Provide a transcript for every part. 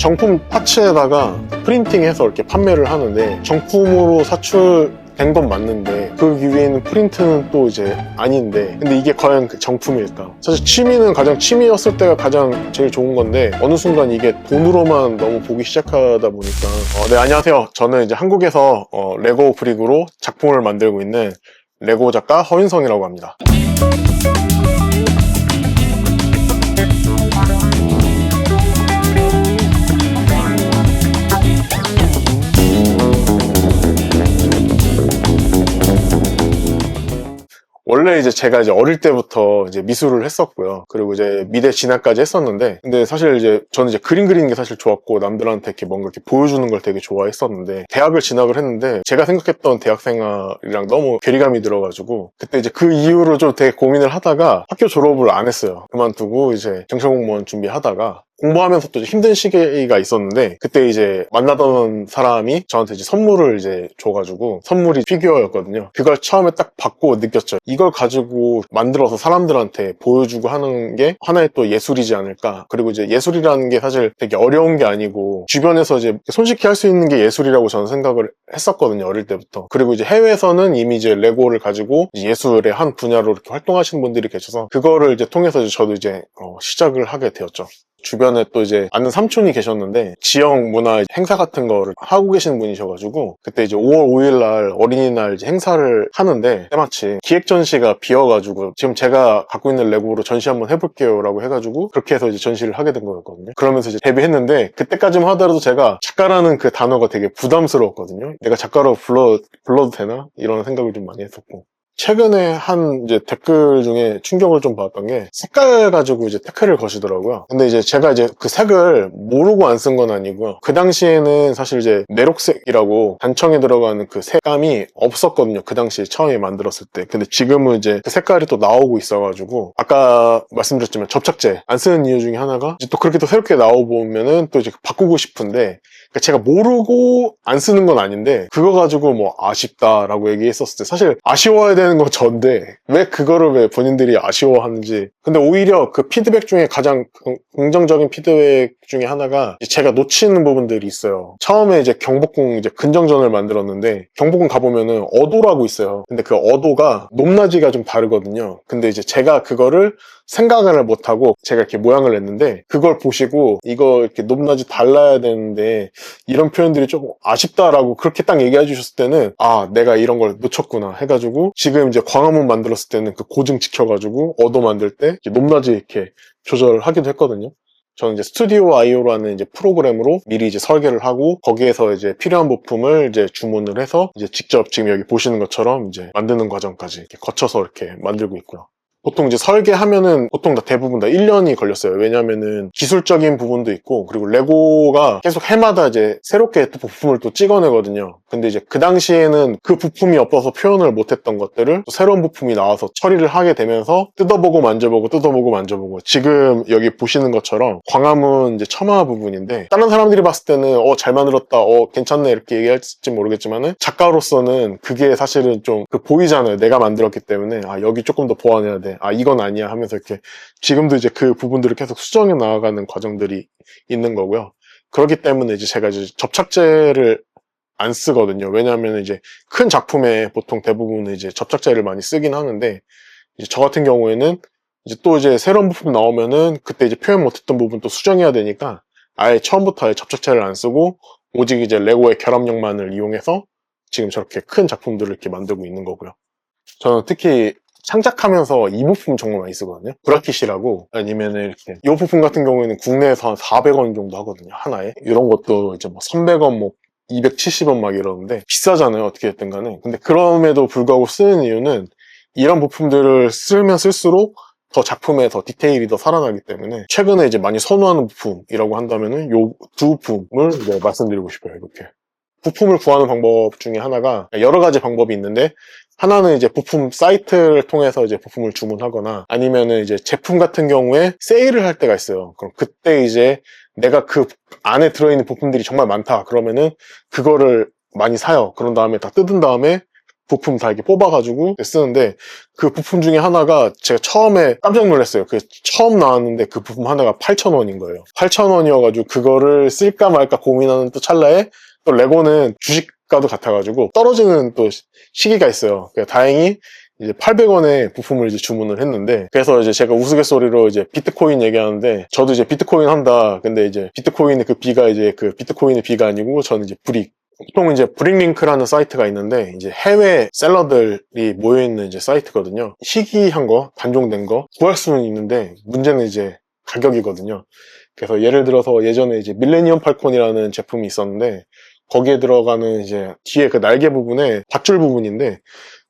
정품 파츠에다가 프린팅해서 이렇게 판매를 하는데, 정품으로 사출된 건 맞는데 그 위에는 프린트는 또 이제 아닌데, 근데 이게 과연 그 정품일까? 사실 취미는 가장 취미였을 때가 가장 제일 좋은 건데, 어느 순간 이게 돈으로만 너무 보기 시작하다 보니까 네, 안녕하세요. 저는 이제 한국에서 레고 브릭으로 작품을 만들고 있는 레고 작가 허윤성이라고 합니다. 원래 이제 제가 이제 어릴 때부터 이제 미술을 했었고요. 그리고 이제 미대 진학까지 했었는데, 근데 사실 이제 저는 이제 그림 그리는 게 사실 좋았고, 남들한테 이렇게 뭔가 이렇게 보여주는 걸 되게 좋아했었는데, 대학을 진학을 했는데 제가 생각했던 대학 생활이랑 너무 괴리감이 들어가지고, 그때 이제 그 이후로 좀 되게 고민을 하다가 학교 졸업을 안 했어요. 그만두고 이제 경찰공무원 준비하다가 공부하면서 또 힘든 시기가 있었는데, 그때 이제 만나던 사람이 저한테 이제 선물을 이제 줘가지고, 선물이 피규어였거든요. 그걸 처음에 딱 받고 느꼈죠. 이걸 가지고 만들어서 사람들한테 보여주고 하는 게 하나의 또 예술이지 않을까. 그리고 이제 예술이라는 게 사실 되게 어려운 게 아니고, 주변에서 이제 손쉽게 할 수 있는 게 예술이라고 저는 생각을 했었거든요, 어릴 때부터. 그리고 이제 해외에서는 이미 이제 레고를 가지고 이제 예술의 한 분야로 이렇게 활동하시는 분들이 계셔서, 그거를 이제 통해서 이제 저도 이제 시작을 하게 되었죠. 주변에 또 이제 아는 삼촌이 계셨는데, 지역 문화 행사 같은 거를 하고 계시는 분이셔가지고, 그때 이제 5월 5일 날 어린이날 이제 행사를 하는데, 때마침 기획 전시가 비어가지고, 지금 제가 갖고 있는 레고로 전시 한번 해볼게요 라고 해가지고, 그렇게 해서 이제 전시를 하게 된 거였거든요. 그러면서 이제 데뷔했는데, 그때까지만 하더라도 제가 작가라는 그 단어가 되게 부담스러웠거든요. 내가 작가로 불러도 되나? 이런 생각을 좀 많이 했었고, 최근에 한 이제 댓글 중에 충격을 좀 받았던 게, 색깔 가지고 이제 태클을 거시더라고요. 근데 이제 제가 이제 그 색을 모르고 안 쓴 건 아니고요. 그 당시에는 사실 이제 내록색이라고 단청에 들어가는 그 색감이 없었거든요. 그 당시에 처음에 만들었을 때. 근데 지금은 이제 그 색깔이 또 나오고 있어가지고, 아까 말씀드렸지만 접착제 안 쓰는 이유 중에 하나가, 이제 또 그렇게 또 새롭게 나오면은 또 이제 바꾸고 싶은데, 그러니까 제가 모르고 안 쓰는 건 아닌데, 그거 가지고 뭐 아쉽다라고 얘기했었을 때, 사실 아쉬워야 되는 건 전데 왜 그거를 왜 본인들이 아쉬워하는지. 근데 오히려 그 피드백 중에 가장 긍정적인 피드백 중에 하나가, 제가 놓치는 부분들이 있어요. 처음에 이제 경복궁 이제 근정전을 만들었는데, 경복궁 가보면은 어도라고 있어요. 근데 그 어도가 높낮이가 좀 다르거든요. 근데 이제 제가 그거를 생각을 못하고 제가 이렇게 모양을 냈는데, 그걸 보시고 이거 이렇게 높낮이 달라야 되는데 이런 표현들이 조금 아쉽다라고 그렇게 딱 얘기해 주셨을 때는, 아, 내가 이런 걸 놓쳤구나 해가지고, 지금 이제 광화문 만들었을 때는 그 고증 지켜가지고 어도 만들 때 높낮이 이렇게 조절하기도 했거든요. 저는 이제 스튜디오 IO라는 이제 프로그램으로 미리 이제 설계를 하고, 거기에서 이제 필요한 부품을 이제 주문을 해서 이제 직접 지금 여기 보시는 것처럼 이제 만드는 과정까지 이렇게 거쳐서 이렇게 만들고 있고요. 보통 이제 설계하면은 보통 다 대부분 다 1년이 걸렸어요. 왜냐면은 기술적인 부분도 있고, 그리고 레고가 계속 해마다 이제 새롭게 또 부품을 또 찍어내거든요. 근데 이제 그 당시에는 그 부품이 없어서 표현을 못했던 것들을 또 새로운 부품이 나와서 처리를 하게 되면서 뜯어보고 만져보고 뜯어보고 만져보고, 지금 여기 보시는 것처럼 광화문 이제 처마 부분인데, 다른 사람들이 봤을 때는 잘 만들었다, 괜찮네 이렇게 얘기할지 모르겠지만은, 작가로서는 그게 사실은 좀 보이잖아요. 내가 만들었기 때문에, 아, 여기 조금 더 보완해야 돼, 아, 이건 아니야 하면서 이렇게 지금도 이제 그 부분들을 계속 수정해 나가는 과정들이 있는 거고요. 그렇기 때문에 이제 제가 이제 접착제를 안 쓰거든요. 왜냐하면 이제 큰 작품에 보통 대부분 이제 접착제를 많이 쓰긴 하는데, 이제 저 같은 경우에는 이제 또 이제 새로운 부품 나오면은 그때 이제 표현 못했던 부분 또 수정해야 되니까, 아예 처음부터 아예 접착제를 안 쓰고 오직 이제 레고의 결합력만을 이용해서 지금 저렇게 큰 작품들을 이렇게 만들고 있는 거고요. 저는 특히 창작하면서 이 부품 정말 많이 쓰거든요. 브라킷이라고, 아니면은 이렇게 이 부품 같은 경우에는 국내에서 한 400원 정도 하거든요, 하나에. 이런 것도 이제 뭐 300원, 뭐 270원 막 이러는데 비싸잖아요, 어떻게 됐든 간에. 근데 그럼에도 불구하고 쓰는 이유는, 이런 부품들을 쓰면 쓸수록 더 작품에 더 디테일이 더 살아나기 때문에, 최근에 이제 많이 선호하는 부품이라고 한다면은 요 두 부품을 이제 말씀드리고 싶어요. 이렇게 부품을 구하는 방법 중에 하나가, 여러 가지 방법이 있는데, 하나는 이제 부품 사이트를 통해서 이제 부품을 주문하거나, 아니면은 이제 제품 같은 경우에 세일을 할 때가 있어요. 그럼 그때 이제 내가 그 안에 들어있는 부품들이 정말 많다 그러면은 그거를 많이 사요. 그런 다음에 다 뜯은 다음에 부품 다 이렇게 뽑아가지고 쓰는데, 그 부품 중에 하나가 제가 처음에 깜짝 놀랐어요. 그 처음 나왔는데 그 부품 하나가 8,000원인 거예요. 8,000원이어가지고 그거를 쓸까 말까 고민하는 또 찰나에, 또 레고는 주식과도 같아가지고 떨어지는 또 시기가 있어요. 다행히 이제 800원에 부품을 이제 주문을 했는데, 그래서 이제 제가 우스갯소리로 이제 비트코인 얘기하는데, 저도 이제 비트코인 한다. 근데 이제 비트코인의 그 B가 이제 그 비트코인의 B가 아니고, 저는 이제 브릭. 보통 이제 브릭링크라는 사이트가 있는데, 이제 해외 셀러들이 모여있는 이제 사이트거든요. 희귀한 거, 단종된 거 구할 수는 있는데, 문제는 이제 가격이거든요. 그래서 예를 들어서 예전에 이제 밀레니엄 팔콘이라는 제품이 있었는데, 거기에 들어가는 이제 뒤에 그 날개 부분에 밧줄 부분인데,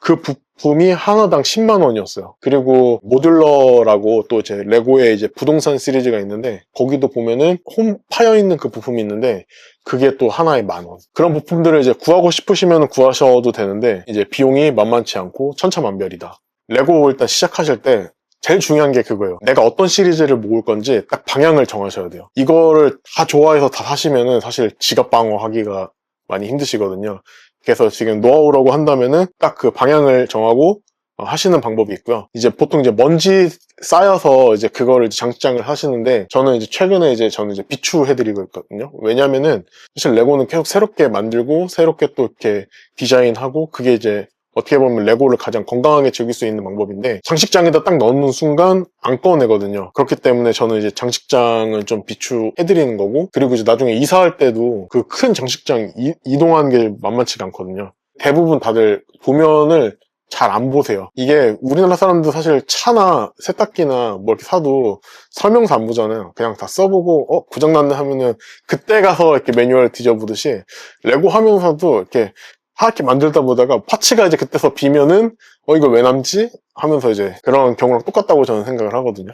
그 부품이 하나당 10만 원이었어요. 그리고 모듈러라고 또 제 레고의 이제 부동산 시리즈가 있는데, 거기도 보면은 홈 파여 있는 그 부품이 있는데, 그게 또 하나에 10,000원. 그런 부품들을 이제 구하고 싶으시면 구하셔도 되는데, 이제 비용이 만만치 않고 천차만별이다. 레고 일단 시작하실 때 제일 중요한 게 그거예요. 내가 어떤 시리즈를 모을 건지 딱 방향을 정하셔야 돼요. 이거를 다 좋아해서 다 사시면은 사실 지갑 방어하기가 많이 힘드시거든요. 그래서 지금 노하우라고 한다면은 딱 그 방향을 정하고 하시는 방법이 있고요. 이제 보통 이제 먼지 쌓여서 이제 그거를 장식장을 하시는데, 저는 이제 최근에 저는 이제 비추해드리고 있거든요. 왜냐면은 사실 레고는 계속 새롭게 만들고 새롭게 또 이렇게 디자인하고, 그게 이제 어떻게 보면 레고를 가장 건강하게 즐길 수 있는 방법인데, 장식장에다 딱 넣는 순간 안 꺼내거든요. 그렇기 때문에 저는 이제 장식장은 좀 비추해드리는 거고, 그리고 이제 나중에 이사할 때도 그 큰 장식장 이동하는 게 만만치가 않거든요. 대부분 다들 도면을 잘 안 보세요. 이게 우리나라 사람들 사실 차나 세탁기나 뭐 이렇게 사도 설명서 안 보잖아요. 그냥 다 써보고 고장났네 하면은 그때 가서 이렇게 매뉴얼 뒤져보듯이, 레고 하면서도 이렇게 하얗게 만들다 보다가 파츠가 이제 그때서 비면은 이거 왜 남지? 하면서 이제 그런 경우랑 똑같다고 저는 생각을 하거든요.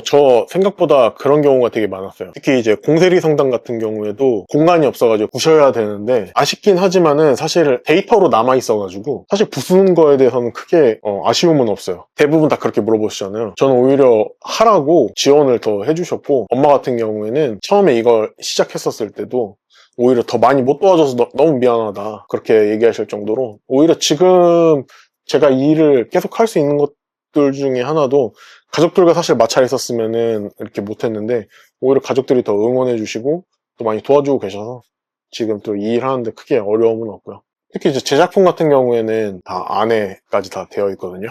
저 생각보다 그런 경우가 되게 많았어요. 특히 이제 공세리 성당 같은 경우에도 공간이 없어가지고 부셔야 되는데, 아쉽긴 하지만은 사실 데이터로 남아있어가지고 사실 부수는 거에 대해서는 크게 아쉬움은 없어요. 대부분 다 그렇게 물어보시잖아요. 저는 오히려 하라고 지원을 더 해주셨고, 엄마 같은 경우에는 처음에 이걸 시작했었을 때도 오히려 더 많이 못 도와줘서 너무 미안하다 그렇게 얘기하실 정도로, 오히려 지금 제가 이 일을 계속 할 수 있는 것들 중에 하나도, 가족들과 사실 마찰이 있었으면은 이렇게 못했는데, 오히려 가족들이 더 응원해 주시고 또 많이 도와주고 계셔서 지금 또 이 일 하는데 크게 어려움은 없고요. 특히 이제 제작품 같은 경우에는 다 안에까지 다 되어 있거든요.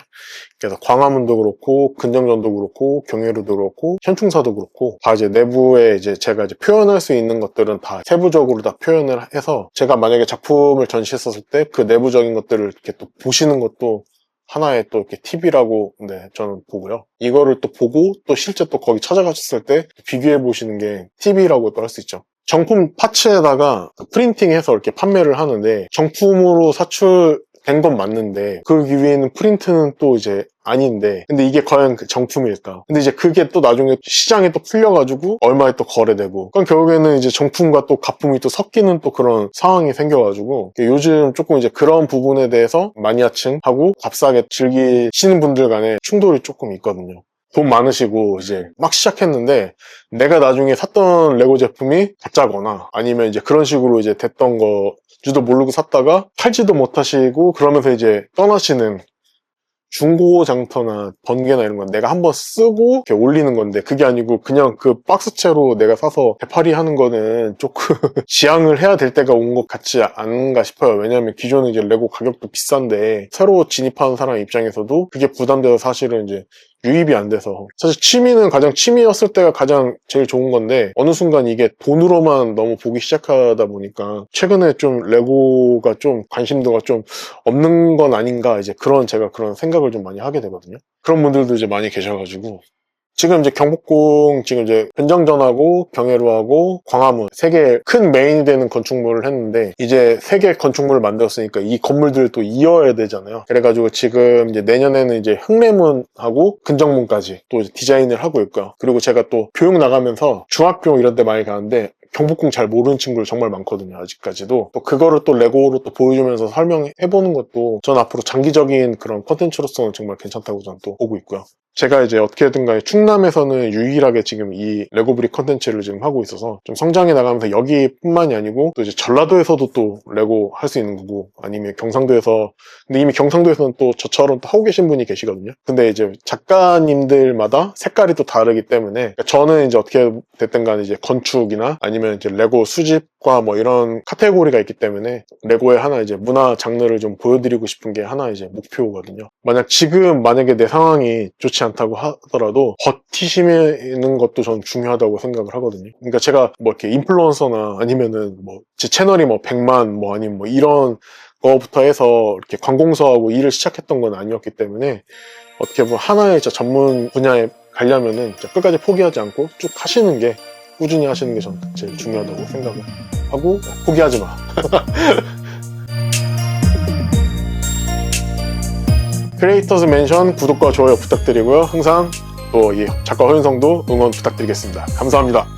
그래서 광화문도 그렇고 근정전도 그렇고 경회로도 그렇고 현충사도 그렇고, 다 이제 내부에 이제 제가 이제 표현할 수 있는 것들은 다 세부적으로 다 표현을 해서, 제가 만약에 작품을 전시했었을 때 그 내부적인 것들을 이렇게 또 보시는 것도 하나의 또 이렇게 팁이라고 저는 보고요. 이거를 또 보고 또 실제 또 거기 찾아가셨을 때 비교해 보시는 게 팁이라고 또 할 수 있죠. 정품 파츠에다가 프린팅해서 이렇게 판매를 하는데, 정품으로 사출된 건 맞는데 그 위에는 프린트는 또 이제 아닌데, 근데 이게 과연 그 정품일까? 근데 이제 그게 또 나중에 시장에 또 풀려가지고 얼마에 또 거래되고, 그럼 결국에는 이제 정품과 또 가품이 또 섞이는 또 그런 상황이 생겨가지고, 요즘 조금 이제 그런 부분에 대해서 마니아층하고 값싸게 즐기시는 분들 간에 충돌이 조금 있거든요. 돈 많으시고 이제 막 시작했는데, 내가 나중에 샀던 레고 제품이 가짜거나 아니면 이제 그런 식으로 이제 됐던 거지도 모르고 샀다가 팔지도 못하시고 그러면서 이제 떠나시는, 중고장터나 번개나 이런 건 내가 한번 쓰고 이렇게 올리는 건데, 그게 아니고 그냥 그 박스채로 내가 사서 되팔이 하는 거는 조금 지양을 해야 될 때가 온 것 같지 않은가 싶어요. 왜냐하면 기존에 이제 레고 가격도 비싼데 새로 진입하는 사람 입장에서도 그게 부담돼서 사실은 이제 유입이 안 돼서, 사실 취미는 가장 취미였을 때가 가장 제일 좋은 건데, 어느 순간 이게 돈으로만 너무 보기 시작하다 보니까 최근에 좀 레고가 좀 관심도가 좀 없는 건 아닌가, 이제 제가 그런 생각을 좀 많이 하게 되거든요. 그런 분들도 이제 많이 계셔가지고, 지금 이제 경복궁 지금 이제 근정전하고 경회로하고 광화문 세 개 큰 메인이 되는 건축물을 했는데, 이제 세 개 건축물을 만들었으니까 이 건물들을 또 이어야 되잖아요. 그래가지고 지금 이제 내년에는 이제 흥례문하고 근정문까지 또 디자인을 하고 있고요. 그리고 제가 또 교육 나가면서 중학교 이런 데 많이 가는데, 경복궁 잘 모르는 친구들 정말 많거든요. 아직까지도. 또 그거를 또 레고로 또 보여주면서 설명해보는 것도 전 앞으로 장기적인 그런 컨텐츠로서는 정말 괜찮다고 저는 또 보고 있고요. 제가 이제 어떻게든 간에 충남에서는 유일하게 지금 이 레고브릭 컨텐츠를 지금 하고 있어서 좀 성장해 나가면서 여기뿐만이 아니고 또 이제 전라도에서도 또 레고 할 수 있는 거고, 아니면 경상도에서, 근데 이미 경상도에서는 또 저처럼 또 하고 계신 분이 계시거든요. 근데 이제 작가님들마다 색깔이 또 다르기 때문에 저는 이제 어떻게 됐든 간에 이제 건축이나 아니면 이제 레고 수집과 뭐 이런 카테고리가 있기 때문에 레고의 하나 이제 문화 장르를 좀 보여드리고 싶은 게 하나 이제 목표거든요. 만약에 내 상황이 좋지 않다고 하더라도 버티시는 것도 전 중요하다고 생각을 하거든요. 그러니까 제가 뭐 이렇게 인플루언서나 아니면은 뭐 제 채널이 뭐 100만 뭐 아니면 뭐 이런 거부터 해서 이렇게 관공서하고 일을 시작했던 건 아니었기 때문에 어떻게 보면 하나의 진짜 전문 분야에 가려면은 진짜 끝까지 포기하지 않고 쭉 하시는 게, 꾸준히 하시는 게 저는 제일 중요하다고 생각을 하고, 포기하지 마. 크리에이터즈 맨션 구독과 좋아요 부탁드리고요. 항상 또 이 작가 허윤성도 응원 부탁드리겠습니다. 감사합니다.